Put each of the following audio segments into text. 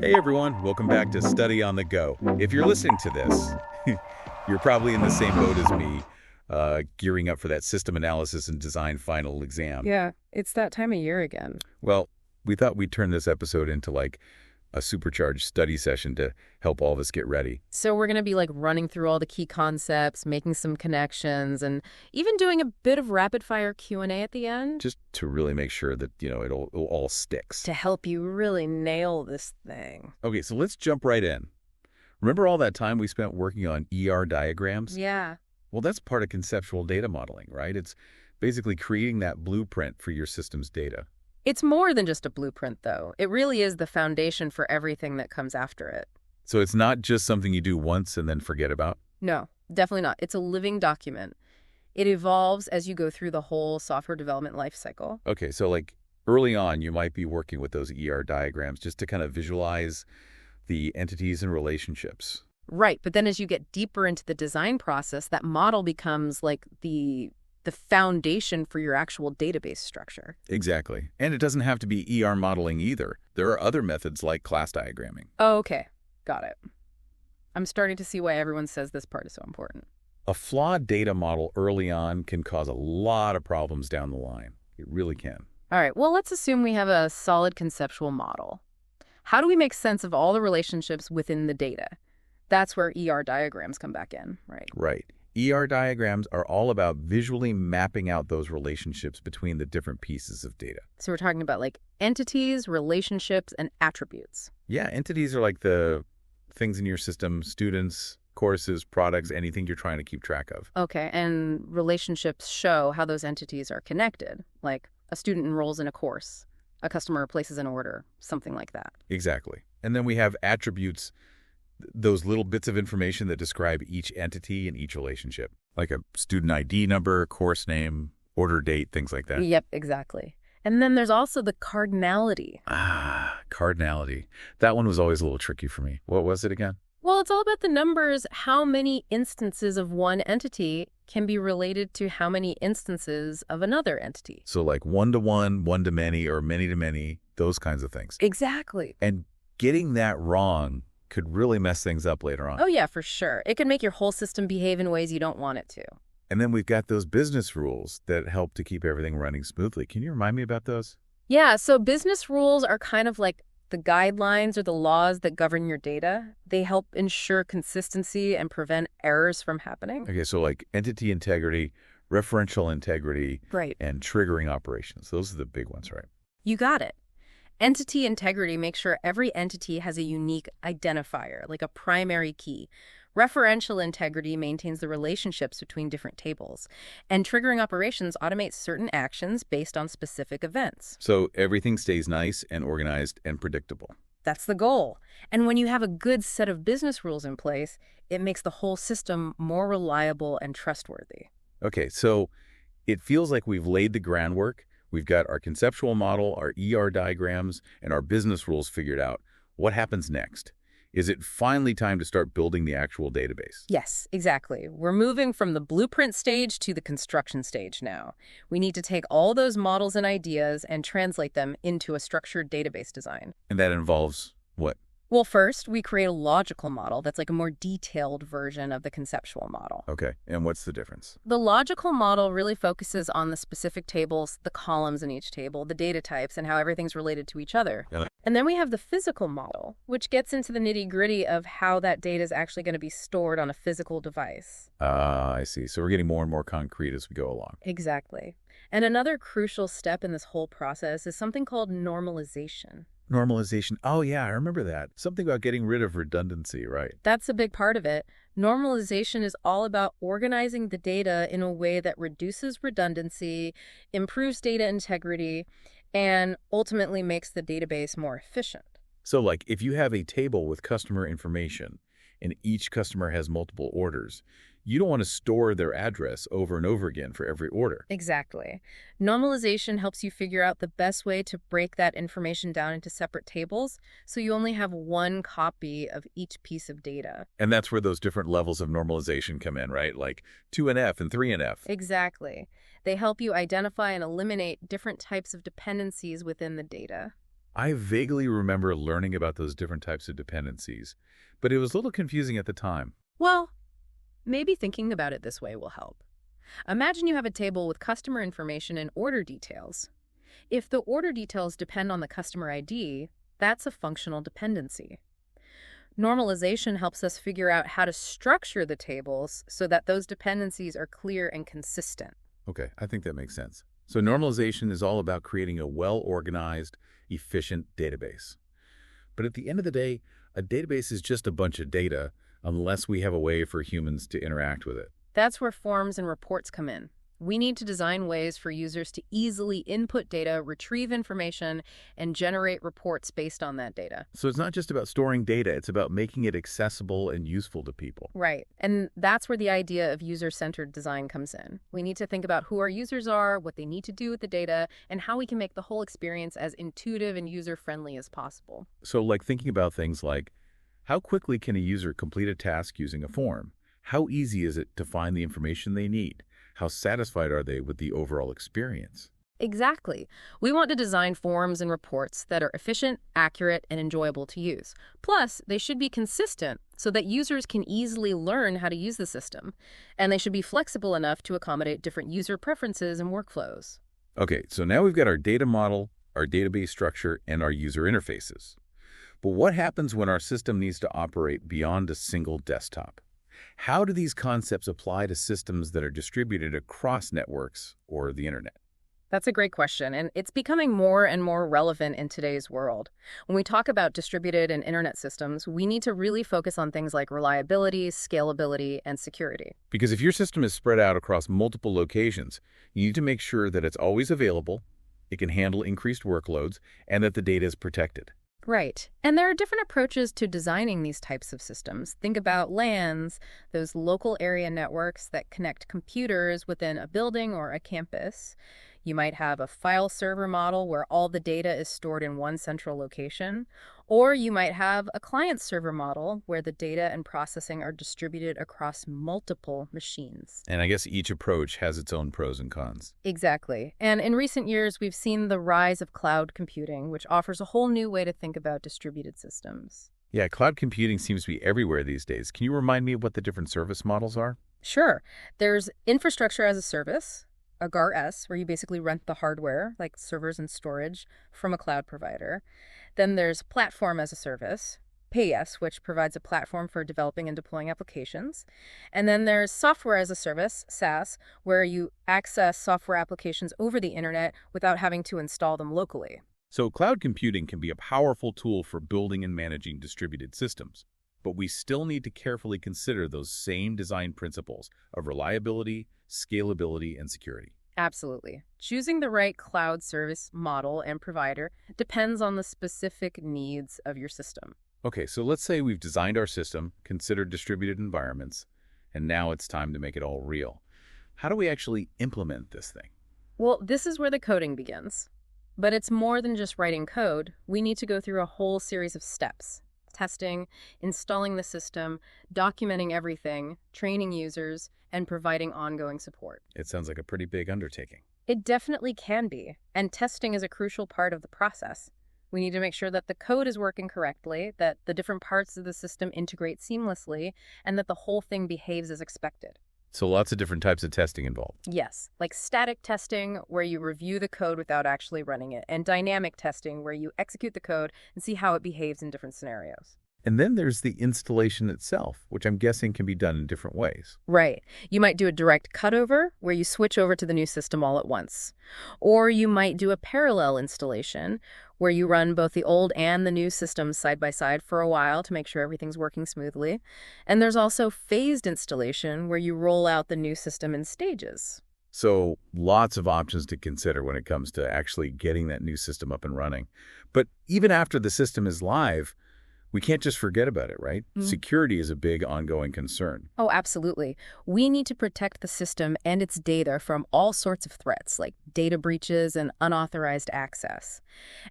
Hey everyone, welcome back to Study on the Go. If you're listening to this, you're probably in the same boat as me, gearing up for that system analysis and design final exam. Yeah, it's that time of year again. Well, we thought we'd turn this episode into like a supercharged study session to help all of us get ready. So we're going to be running through all the key concepts, making some connections, and even doing a bit of rapid-fire Q&A at the end. Just to really make sure that, it all sticks. To help you really nail this thing. Okay, so let's jump right in. Remember all that time we spent working on ER diagrams? Yeah. Well, that's part of conceptual data modeling, right? It's basically creating that blueprint for your system's data. It's more than just a blueprint, though. It really is the foundation for everything that comes after it. So it's not just something you do once and then forget about? No, definitely not. It's a living document. It evolves as you go through the whole software development lifecycle. Okay, so early on, you might be working with those ER diagrams just to kind of visualize the entities and relationships. Right, but then as you get deeper into the design process, that model becomes like the foundation for your actual database structure. Exactly. And it doesn't have to be ER modeling either. There are other methods like class diagramming. Oh, okay. Got it. I'm starting to see why everyone says this part is so important. A flawed data model early on can cause a lot of problems down the line. It really can. All right, well, let's assume we have a solid conceptual model. How do we make sense of all the relationships within the data? That's where ER diagrams come back in, right? Right. ER diagrams are all about visually mapping out those relationships between the different pieces of data. So we're talking about entities, relationships, and attributes. Yeah, entities are like the things in your system, students, courses, products, anything you're trying to keep track of. Okay, and relationships show how those entities are connected, like a student enrolls in a course, a customer places an order, something like that. Exactly. And then we have attributes, those little bits of information that describe each entity and each relationship, like a student ID number, course name, order date, things like that. Yep, exactly. And then there's also the cardinality. Cardinality. That one was always a little tricky for me. What was it again? Well, it's all about the numbers. How many instances of one entity can be related to how many instances of another entity? So like one-to-one, one-to-many, or many-to-many, those kinds of things. Exactly. And getting that wrong could really mess things up later on. Oh, yeah, for sure. It can make your whole system behave in ways you don't want it to. And then we've got those business rules that help to keep everything running smoothly. Can you remind me about those? Yeah, so business rules are kind of like the guidelines or the laws that govern your data. They help ensure consistency and prevent errors from happening. Okay, so like entity integrity, referential integrity, Right. and triggering operations. Those are the big ones, right? You got it. Entity integrity makes sure every entity has a unique identifier, like a primary key. Referential integrity maintains the relationships between different tables. And triggering operations automates certain actions based on specific events. So everything stays nice and organized and predictable. That's the goal. And when you have a good set of business rules in place, it makes the whole system more reliable and trustworthy. Okay, so it feels like we've laid the groundwork. We've got our conceptual model, our ER diagrams, and our business rules figured out. What happens next? Is it finally time to start building the actual database? Yes, exactly. We're moving from the blueprint stage to the construction stage now. We need to take all those models and ideas and translate them into a structured database design. And that involves what? Well, first, we create a logical model that's like a more detailed version of the conceptual model. Okay, and what's the difference? The logical model really focuses on the specific tables, the columns in each table, the data types, and how everything's related to each other. Yeah. And then we have the physical model, which gets into the nitty-gritty of how that data is actually going to be stored on a physical device. I see. So we're getting more and more concrete as we go along. Exactly. And another crucial step in this whole process is something called normalization. Normalization. Oh, yeah, I remember that. Something about getting rid of redundancy, right? That's a big part of it. Normalization is all about organizing the data in a way that reduces redundancy, improves data integrity, and ultimately makes the database more efficient. So like if you have a table with customer information and each customer has multiple orders, you don't want to store their address over and over again for every order. Exactly. Normalization helps you figure out the best way to break that information down into separate tables so you only have one copy of each piece of data. And that's where those different levels of normalization come in, right? Like 2NF and 3NF. Exactly. They help you identify and eliminate different types of dependencies within the data. I vaguely remember learning about those different types of dependencies, but it was a little confusing at the time. Well, maybe thinking about it this way will help. Imagine you have a table with customer information and order details. If the order details depend on the customer ID, that's a functional dependency. Normalization helps us figure out how to structure the tables so that those dependencies are clear and consistent. Okay, I think that makes sense. So normalization is all about creating a well-organized, efficient database. But at the end of the day, a database is just a bunch of data unless we have a way for humans to interact with it. That's where forms and reports come in. We need to design ways for users to easily input data, retrieve information, and generate reports based on that data. So it's not just about storing data, it's about making it accessible and useful to people. Right. And that's where the idea of user-centered design comes in. We need to think about who our users are, what they need to do with the data, and how we can make the whole experience as intuitive and user-friendly as possible. So like thinking about things like, how quickly can a user complete a task using a form? How easy is it to find the information they need? How satisfied are they with the overall experience? Exactly. We want to design forms and reports that are efficient, accurate, and enjoyable to use. Plus, they should be consistent so that users can easily learn how to use the system. And they should be flexible enough to accommodate different user preferences and workflows. Okay, so now we've got our data model, our database structure, and our user interfaces. But what happens when our system needs to operate beyond a single desktop? How do these concepts apply to systems that are distributed across networks or the internet? That's a great question, and it's becoming more and more relevant in today's world. When we talk about distributed and internet systems, we need to really focus on things like reliability, scalability, and security. Because if your system is spread out across multiple locations, you need to make sure that it's always available, it can handle increased workloads, and that the data is protected. Right. And there are different approaches to designing these types of systems. Think about LANs, those local area networks that connect computers within a building or a campus. You might have a file server model where all the data is stored in one central location. Or you might have a client server model where the data and processing are distributed across multiple machines. And I guess each approach has its own pros and cons. Exactly. And in recent years, we've seen the rise of cloud computing, which offers a whole new way to think about distributed systems. Yeah, cloud computing seems to be everywhere these days. Can you remind me of what the different service models are? Sure. There's infrastructure as a service, a GAR-S, where you basically rent the hardware, like servers and storage, from a cloud provider. Then there's platform as a service, PaaS, which provides a platform for developing and deploying applications. And then there's software as a service, SaaS, where you access software applications over the internet without having to install them locally. So cloud computing can be a powerful tool for building and managing distributed systems. But we still need to carefully consider those same design principles of reliability, scalability, and security. Absolutely. Choosing the right cloud service model and provider depends on the specific needs of your system. Okay, so let's say we've designed our system, considered distributed environments, and now it's time to make it all real. How do we actually implement this thing? Well, this is where the coding begins. But it's more than just writing code. We need to go through a whole series of steps. Testing, installing the system, documenting everything, training users, and providing ongoing support. It sounds like a pretty big undertaking. It definitely can be, and testing is a crucial part of the process. We need to make sure that the code is working correctly, that the different parts of the system integrate seamlessly, and that the whole thing behaves as expected. So lots of different types of testing involved. Yes, like static testing, where you review the code without actually running it, and dynamic testing, where you execute the code and see how it behaves in different scenarios. And then there's the installation itself, which I'm guessing can be done in different ways. Right. You might do a direct cutover, where you switch over to the new system all at once. Or you might do a parallel installation, where you run both the old and the new systems side by side for a while to make sure everything's working smoothly. And there's also phased installation, where you roll out the new system in stages. So lots of options to consider when it comes to actually getting that new system up and running. But even after the system is live, we can't just forget about it, right? Security is a big ongoing concern. Oh, absolutely. We need to protect the system and its data from all sorts of threats, like data breaches and unauthorized access.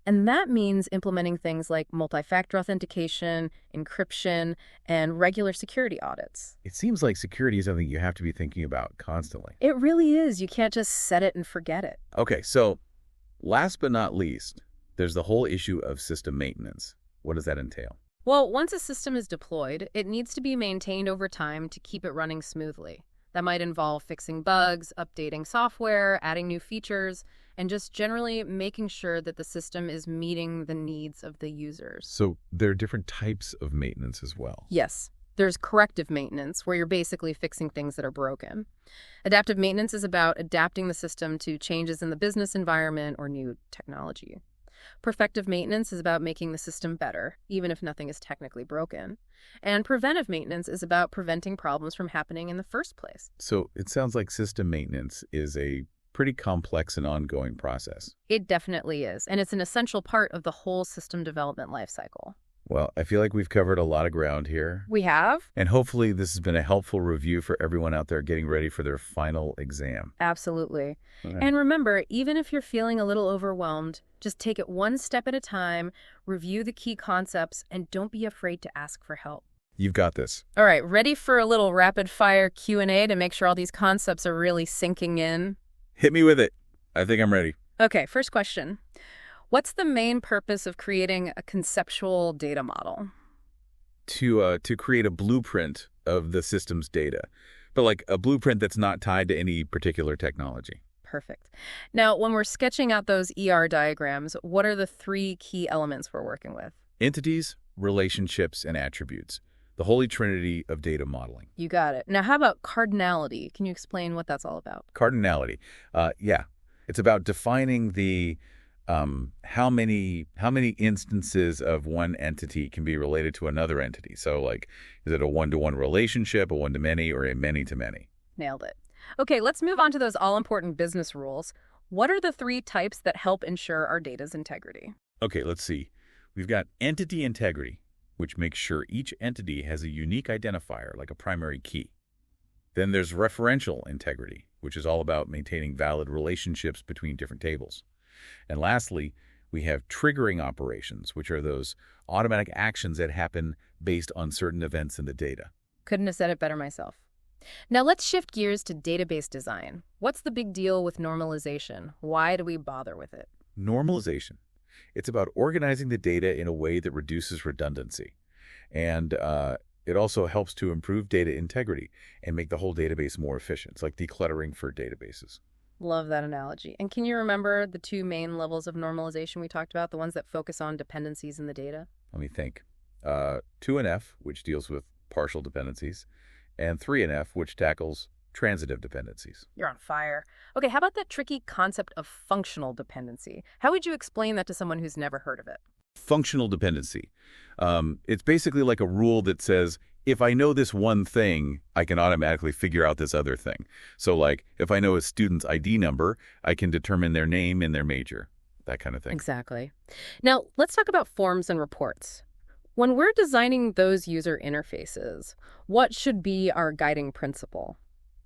And that means implementing things like multi-factor authentication, encryption, and regular security audits. It seems like security is something you have to be thinking about constantly. It really is. You can't just set it and forget it. Okay, so last but not least, There's the whole issue of system maintenance. What does that entail? Well, once a system is deployed, it needs to be maintained over time to keep it running smoothly. That might involve fixing bugs, updating software, adding new features, and just generally making sure that the system is meeting the needs of the users. So there are different types of maintenance as well. Yes. There's corrective maintenance, where you're basically fixing things that are broken. Adaptive maintenance is about adapting the system to changes in the business environment or new technology. Perfective maintenance is about making the system better, even if nothing is technically broken. And preventive maintenance is about preventing problems from happening in the first place. So it sounds like system maintenance is a pretty complex and ongoing process. It definitely is, and it's an essential part of the whole system development lifecycle. Well, I feel like we've covered a lot of ground here. We have? And hopefully this has been a helpful review for everyone out there getting ready for their final exam. Absolutely. Okay. And remember, even if you're feeling a little overwhelmed, just take it one step at a time, review the key concepts, and don't be afraid to ask for help. You've got this. All right, ready for a little rapid-fire Q&A to make sure all these concepts are really sinking in? Hit me with it. I think I'm ready. Okay, first question. What's the main purpose of creating a conceptual data model? To create a blueprint of the system's data, but like a blueprint that's not tied to any particular technology. Perfect. Now, when we're sketching out those ER diagrams, what are the three key elements we're working with? Entities, relationships, and attributes. The holy trinity of data modeling. You got it. Now, how about cardinality? Can you explain what that's all about? Cardinality. Yeah. It's about defining the how many instances of one entity can be related to another entity. So like, is it a one-to-one relationship, a one-to-many, or a many-to-many? Nailed it. Okay, let's move on to those all-important business rules. What are the three types that help ensure our data's integrity? Okay, let's see. We've got entity integrity, which makes sure each entity has a unique identifier, like a primary key. Then there's referential integrity, which is all about maintaining valid relationships between different tables. And lastly, we have triggering operations, which are those automatic actions that happen based on certain events in the data. Couldn't have said it better myself. Now let's shift gears to database design. What's the big deal with normalization? Why do we bother with it? Normalization. It's about organizing the data in a way that reduces redundancy. And it also helps to improve data integrity and make the whole database more efficient. It's like decluttering for databases. Love that analogy. And can you remember the two main levels of normalization we talked about, the ones that focus on dependencies in the data? Let me think. 2NF, which deals with partial dependencies, and 3NF, which tackles transitive dependencies. You're on fire. Okay, how about that tricky concept of functional dependency? How would you explain that to someone who's never heard of it? Functional dependency. It's basically like a rule that says, if I know this one thing, I can automatically figure out this other thing. So like, if I know a student's ID number, I can determine their name and their major, that kind of thing. Exactly. Now, let's talk about forms and reports. When we're designing those user interfaces, what should be our guiding principle?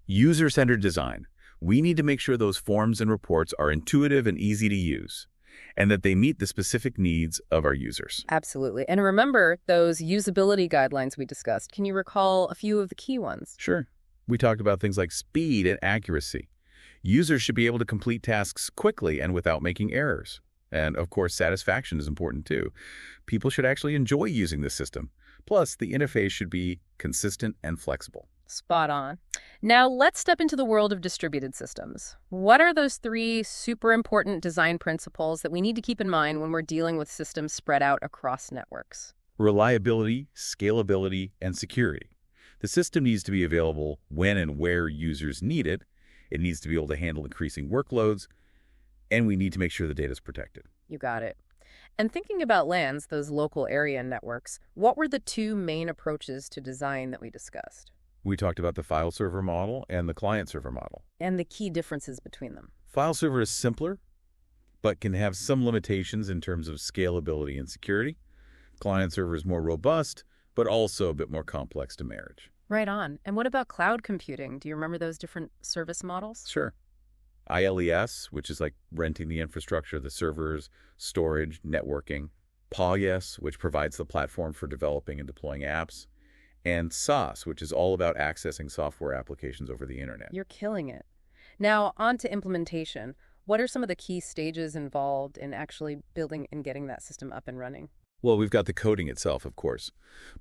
User-centered design. We need to make sure those forms and reports are intuitive and easy to use, and that they meet the specific needs of our users. Absolutely. And remember those usability guidelines we discussed. Can you recall a few of the key ones? Sure. We talked about things like speed and accuracy. Users should be able to complete tasks quickly and without making errors. And of course, satisfaction is important too. People should actually enjoy using the system. Plus, the interface should be consistent and flexible. Spot on. Now let's step into the world of distributed systems. What are those three super important design principles that we need to keep in mind when we're dealing with systems spread out across networks? Reliability, scalability, and security. The system needs to be available when and where users need it. It needs to be able to handle increasing workloads, and we need to make sure the data is protected. You got it. And thinking about LANs, those local area networks, what were the two main approaches to design that we discussed? We talked about the file server model and the client server model. And the key differences between them. File server is simpler, but can have some limitations in terms of scalability and security. Client server is more robust, but also a bit more complex to manage. Right on. And what about cloud computing? Do you remember those different service models? Sure. ILES, which is like renting the infrastructure, the servers, storage, networking. PaaS, which provides the platform for developing and deploying apps. And SaaS, which is all about accessing software applications over the internet. You're killing it. Now, on to implementation. What are some of the key stages involved in actually building and getting that system up and running? Well, we've got the coding itself, of course,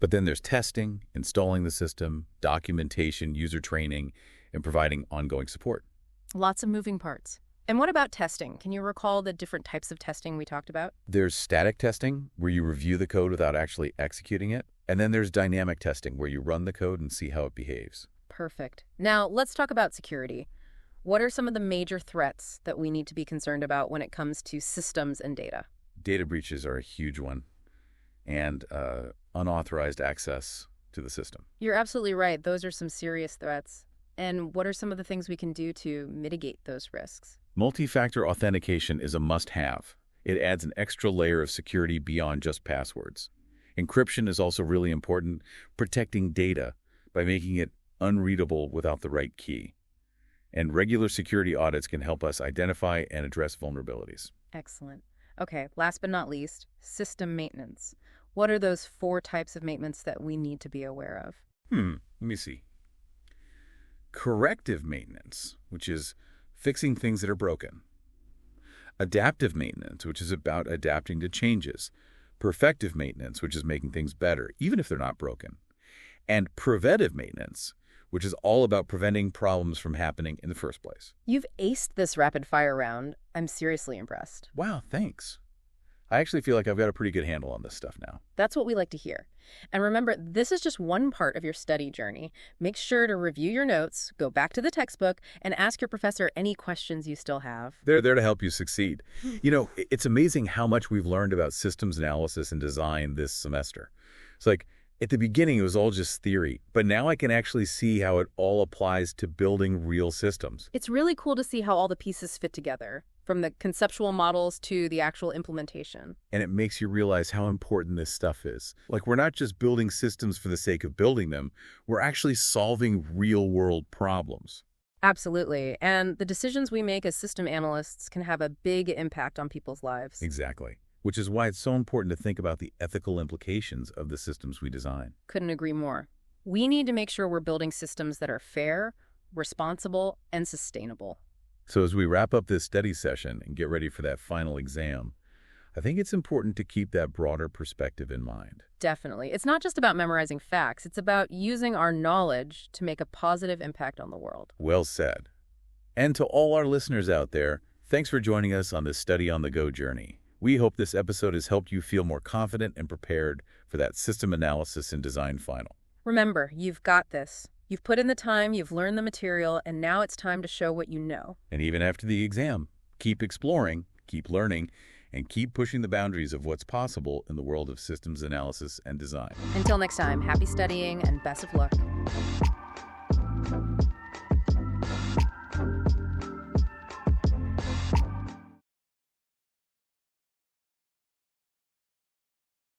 but then there's testing, installing the system, documentation, user training, and providing ongoing support. Lots of moving parts. And what about testing? Can you recall the different types of testing we talked about? There's static testing, where you review the code without actually executing it. And then there's dynamic testing, where you run the code and see how it behaves. Perfect. Now, let's talk about security. What are some of the major threats that we need to be concerned about when it comes to systems and data? Data breaches are a huge one, and unauthorized access to the system. You're absolutely right. Those are some serious threats. And what are some of the things we can do to mitigate those risks? Multi-factor authentication is a must-have. It adds an extra layer of security beyond just passwords. Encryption is also really important, protecting data by making it unreadable without the right key. And regular security audits can help us identify and address vulnerabilities. Excellent. Okay, last but not least, system maintenance. What are those 4 types of maintenance that we need to be aware of? Let me see. Corrective maintenance, which is fixing things that are broken. Adaptive maintenance, which is about adapting to changes. Perfective maintenance, which is making things better, even if they're not broken. And preventive maintenance, which is all about preventing problems from happening in the first place. You've aced this rapid fire round. I'm seriously impressed. Wow, thanks. I actually feel like I've got a pretty good handle on this stuff now. That's what we like to hear. And remember, this is just one part of your study journey. Make sure to review your notes, go back to the textbook, and ask your professor any questions you still have. They're there to help you succeed. You know, it's amazing how much we've learned about systems analysis and design this semester. It's like, at the beginning, it was all just theory, but now I can actually see how it all applies to building real systems. It's really cool to see how all the pieces fit together, from the conceptual models to the actual implementation. And it makes you realize how important this stuff is. Like, we're not just building systems for the sake of building them, we're actually solving real-world problems. Absolutely. And the decisions we make as system analysts can have a big impact on people's lives. Exactly. Which is why it's so important to think about the ethical implications of the systems we design. Couldn't agree more. We need to make sure we're building systems that are fair, responsible, and sustainable. So as we wrap up this study session and get ready for that final exam, I think it's important to keep that broader perspective in mind. Definitely. It's not just about memorizing facts. It's about using our knowledge to make a positive impact on the world. Well said. And to all our listeners out there, thanks for joining us on this Study on the Go journey. We hope this episode has helped you feel more confident and prepared for that system analysis and design final. Remember, you've got this. You've put in the time, you've learned the material, and now it's time to show what you know. And even after the exam, keep exploring, keep learning, and keep pushing the boundaries of what's possible in the world of systems analysis and design. Until next time, happy studying and best of luck.